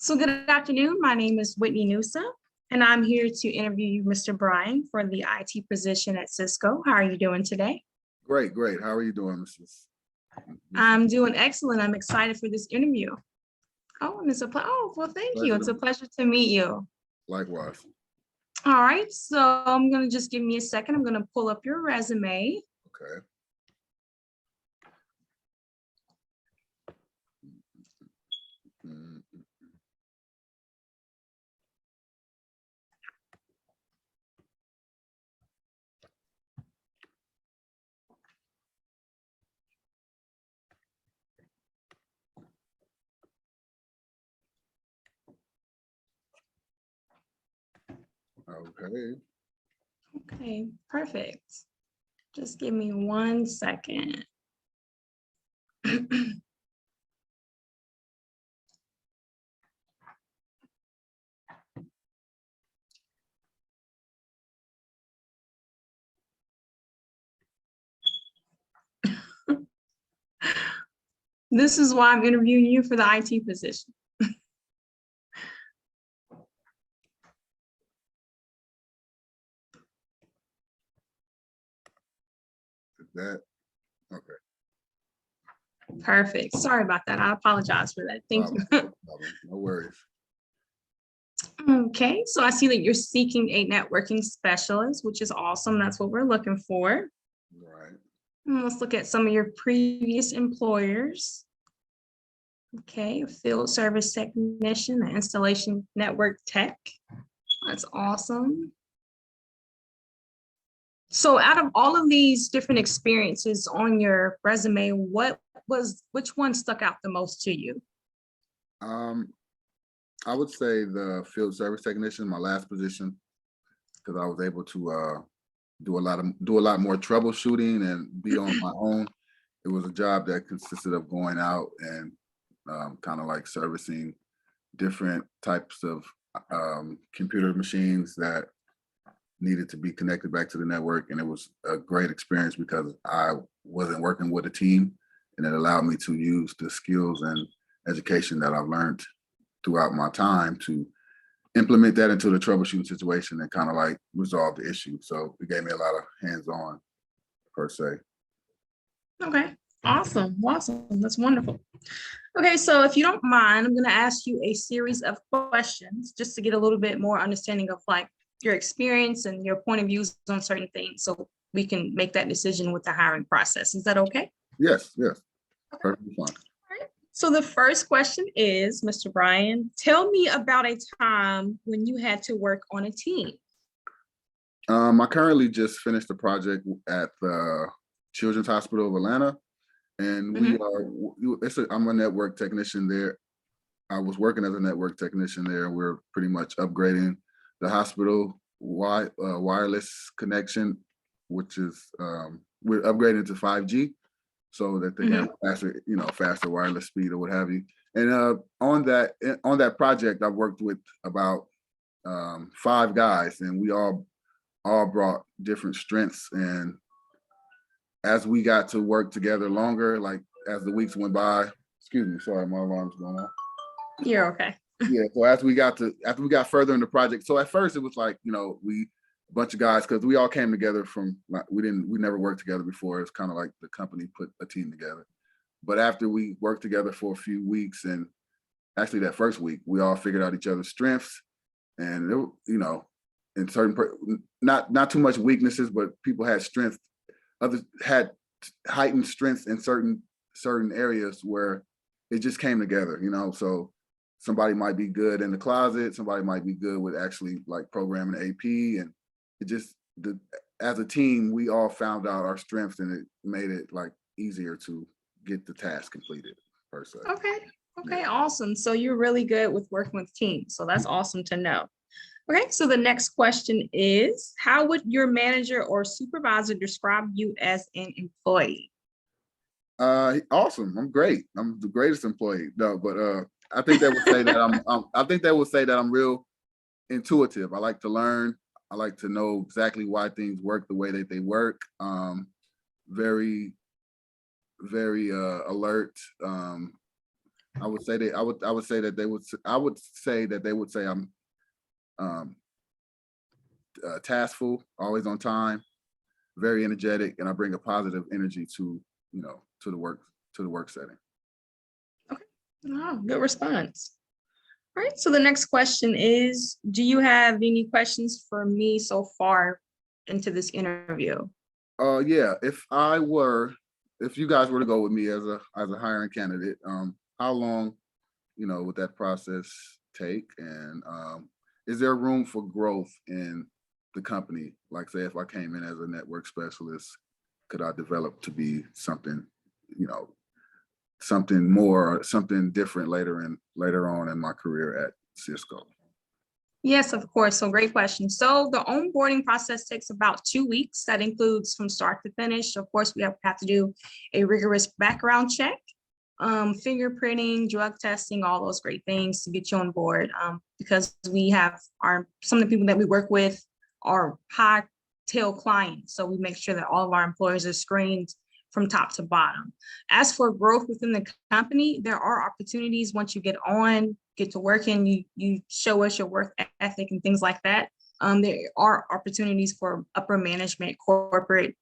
So good afternoon. My name is Whitney Newsom, and I'm here to interview you, Mr. Bryan, for the IT position at Cisco. How are you doing today? Great, great. How are you doing, Mrs.? I'm doing excellent. I'm excited for this interview. Oh, and well, thank you. It's a pleasure to meet you. Likewise. All right, so I'm gonna just give me a second. I'm gonna pull up your resume. Okay. Mm, Okay. Okay, perfect. Just give me 1 second. This is why I'm interviewing you for the IT position. That okay. Perfect. Sorry about that. I apologize for that. Thank you. No worries. Okay, so I see that you're seeking a networking specialist, which is awesome. That's what we're looking for. Right. Let's look at some of your previous employers. Okay, a field service technician, an installation network tech. That's awesome. So out of all of these different experiences on your resume, which one stuck out the most to you? I would say the field service technician, my last position, because I was able to do a lot more troubleshooting and be on my own. It was a job that consisted of going out and kind of like servicing different types of computer machines that needed to be connected back to the network. And it was a great experience because I wasn't working with a team, and it allowed me to use the skills and education that I've learned throughout my time to implement that into the troubleshooting situation and kind of like resolve the issue. So it gave me a lot of hands-on per se. Okay, awesome, awesome. That's wonderful. Okay, so if you don't mind, I'm going to ask you a series of questions just to get a little bit more understanding of like your experience and your point of views on certain things so we can make that decision with the hiring process. Is that okay? Yes, yes. Okay. Perfectly fine. All right. So the first question is, Mr. Bryan, tell me about a time when you had to work on a team. I currently just finished a project at the Children's Hospital of Atlanta, and I'm a network technician there. I was working as a network technician there. We're pretty much upgrading the hospital wireless connection, which is we're upgrading to 5G so that they have faster wireless speed or what have you. And on that project, I worked with about 5 guys, and we all brought different strengths. And as we got to work together longer, like as the weeks went by, excuse me, sorry, my alarm's going off. You're okay. Yeah. So after we got further in the project, so at first it was like, a bunch of guys, because we all came together from, we never worked together before. It's kind of like the company put a team together. But after we worked together for a few weeks, and actually that first week, we all figured out each other's strengths, and in certain, not too much weaknesses, but people had strength. Others had heightened strengths in certain areas where it just came together, so somebody might be good in the closet, somebody might be good with actually like programming AP, and it just, as a team, we all found out our strengths, and it made it like easier to get the task completed per se. Okay, yeah. Awesome. So you're really good with working with teams, so that's awesome to know. Okay, so the next question is, how would your manager or supervisor describe you as an employee? Awesome. I'm great. I'm the greatest employee. No, but I think they would say that I think they would say that I'm real intuitive. I like to learn. I like to know exactly why things work the way that they work. Very, very alert. I would say that I would say that they would I would say that they would say I'm um, taskful, always on time, very energetic, and I bring a positive energy to to the work setting. Okay. Oh, good response. All right. So the next question is, do you have any questions for me so far into this interview? Yeah, if you guys were to go with me as a hiring candidate, how long, would that process take? And is there room for growth in the company? Like say if I came in as a network specialist, could I develop to be something, you know, something more, something different later on in my career at Cisco? Yes, of course. So great question. So the onboarding process takes about 2 weeks. That includes from start to finish. Of course, we have to do a rigorous background check, fingerprinting, drug testing, all those great things to get you on board. Because we have some of the people that we work with are high tail clients. So we make sure that all of our employees are screened from top to bottom. As for growth within the company, there are opportunities once you get to work and you show us your work ethic and things like that. There are opportunities for upper management, corporate,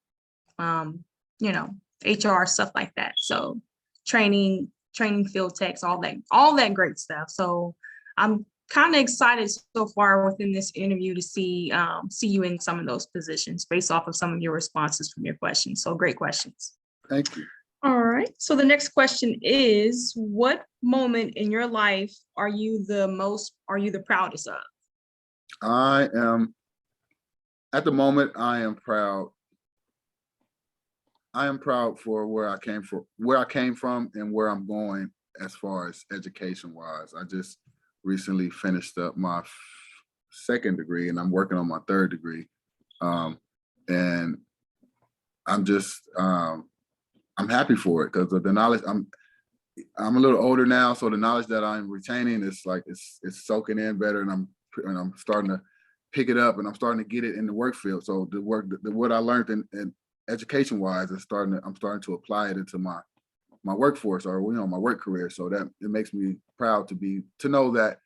HR, stuff like that. So training field techs, all that great stuff. So I'm kind of excited so far within this interview to see you in some of those positions based off of some of your responses from your questions. So great questions. Thank you. All right. So the next question is, what moment in your life are you the proudest of? I am at the moment. I am proud. I am proud for where I came from, and where I'm going as far as education wise. I just recently finished up my second degree, and I'm working on my third degree. And I'm just I'm happy for it because of the knowledge. I'm a little older now, so the knowledge that I'm retaining is like it's soaking in better, and I'm starting to pick it up, and I'm starting to get it in the work field. So what I learned in education wise I'm starting to apply it into my workforce, or my work career. So that it makes me proud to know that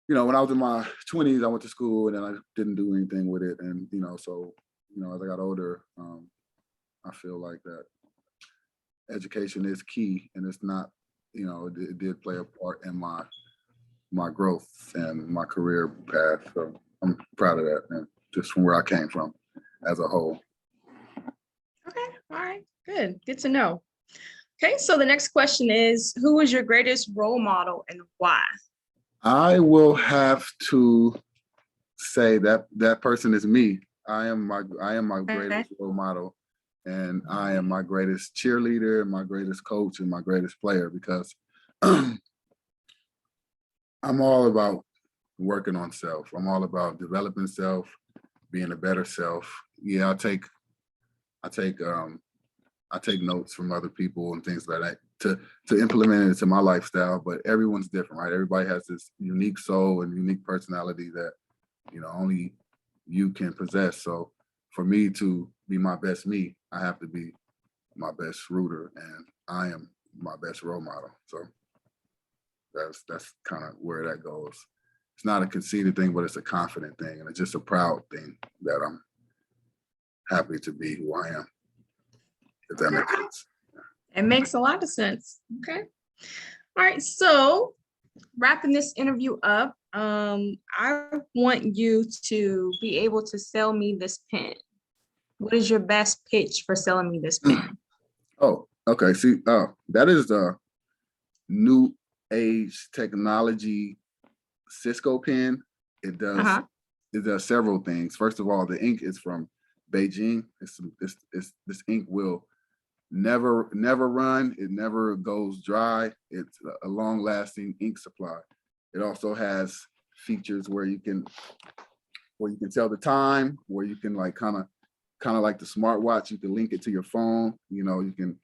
when I was in my 20s I went to school and then I didn't do anything with it, and so as I got older, I feel like that education is key, and it's not, it did play a part in my growth and my career path. So I'm proud of that, and just from where I came from as a whole. Okay. All right. Good to know. Okay. So the next question is, who is your greatest role model and why? I will have to say that that person is me. I am my greatest role model, and I am my greatest cheerleader, my greatest coach, and my greatest player, because I'm all about working on self. I'm all about developing self, being a better self. Yeah, I take notes from other people and things like that to implement it into my lifestyle. But everyone's different, right? Everybody has this unique soul and unique personality that only you can possess. So for me to be my best me, I have to be my best rooter, and I am my best role model. So that's kind of where that goes. It's not a conceited thing, but it's a confident thing, and it's just a proud thing that I'm happy to be who I am. If that makes sense. It makes a lot of sense. Okay. All right. So wrapping this interview up, I want you to be able to sell me this pen. What is your best pitch for selling me this pen? Oh, okay. See, that is the new age technology Cisco pen. It does several things. First of all, the ink is from Beijing. This ink will never run. It never goes dry. It's a long lasting ink supply. It also has features where you can tell the time, where you can like kind of like the smartwatch. You can link it to your phone. You can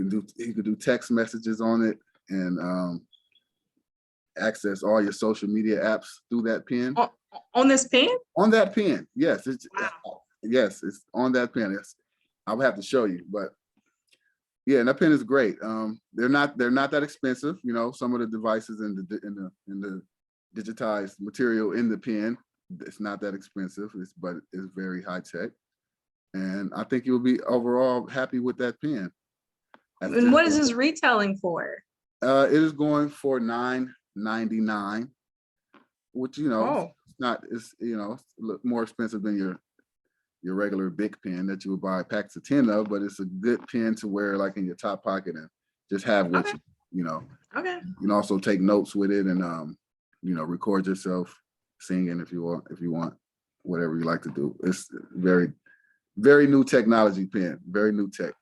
do text messages on it, and access all your social media apps through that pen. On this pen? On that pen, yes. Wow. Yes, it's on that pen. I would have to show you, but Yeah, and that pen is great. They're not that expensive. You know, some of the devices in the digitized material in the pen, it's not that expensive. But it's very high tech, and I think you'll be overall happy with that pen. And what is this retailing for? It is going for $9.99, which Oh, it's a little more expensive than your regular big pen that you would buy packs of 10 of, but it's a good pen to wear like in your top pocket and just have with okay. you. Okay. You can also take notes with it and record yourself singing if you want, whatever you like to do. It's very, very new technology pen, very new tech.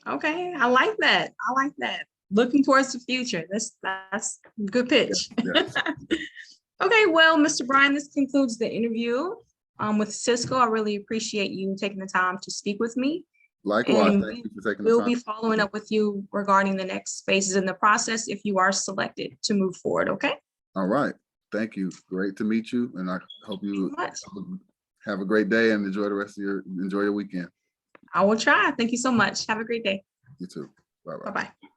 Okay. I like that. I like that. Looking towards the future. That's a good pitch. Yes. Okay, well, Mr. Brian, this concludes the interview with Cisco. I really appreciate you taking the time to speak with me. Likewise, And thank you for taking the we'll time. be following up with you regarding the next phases in the process if you are selected to move forward, okay? All right. Thank you. Great to meet you. And I hope you Much. have a great day and enjoy your weekend. I will try. Thank you so much. Have a great day. You too. Bye-bye. Bye-bye.